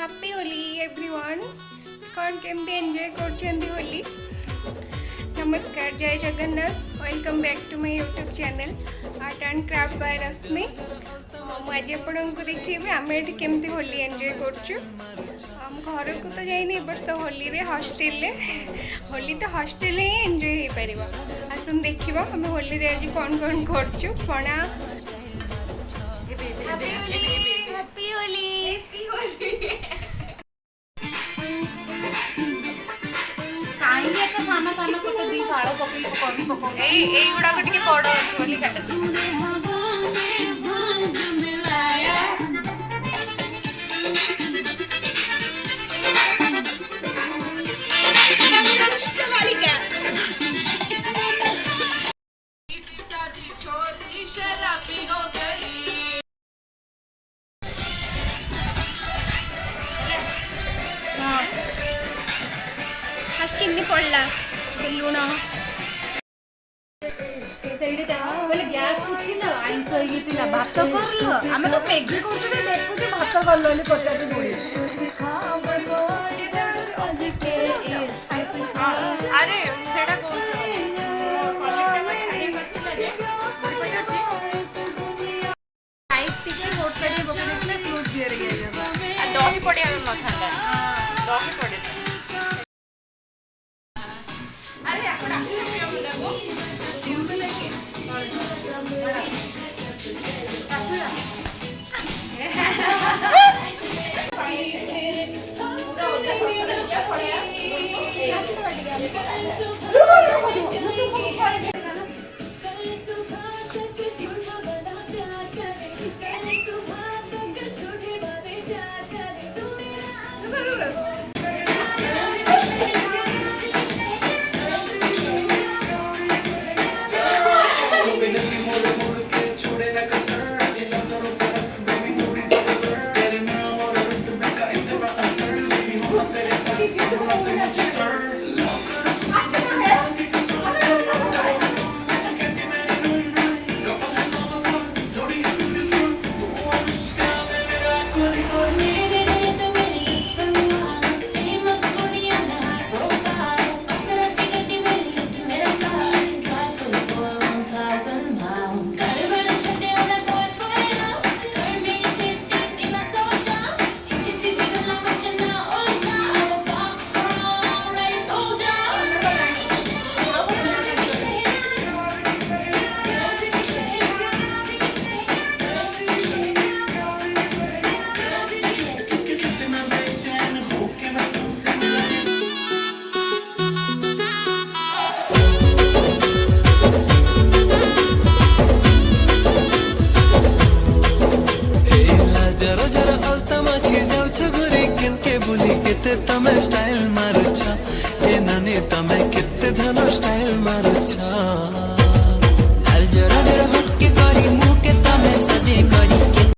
Happy Holi everyone. कौन केमती enjoy करछंदी होली। नमस्कार, जय Jagannath. Welcome back to my YouTube channel art and craft by Rashmi. मुझे आपको देखी आम ये केमती होली एंजॉय करछु। घर को तो जाइनी बस तो होली रे हॉस्टेल होली तो हॉस्टेल ही एंजॉय हो पार। आसन देखा आम होली रे आज कौन कौन करछु। पणा हैप्पी होली काइंगे तो साना साना को तो दी फाड़ो पकई पकई पकई ए गुडा को टिके बड़ अछि बोली काटती। चिन्नी पड़ला लुण बोले गैस पुछि तो आइंस होई गेतिला भात करलो आमे तो पेगी करछु जे देखु जे भात करलो ले पचाती पड़ी। अरे सेटा कोछ टाइप पिछे वोट करे बकरे फ्रूट दियर गया आ दही पड़िया न थांदा दही पड़े। अरे आपण आके लगो ड्यूटी लेके तमे स्टाइल मारुछा ए नानी तमे किते धनो स्टाइल मारुछा।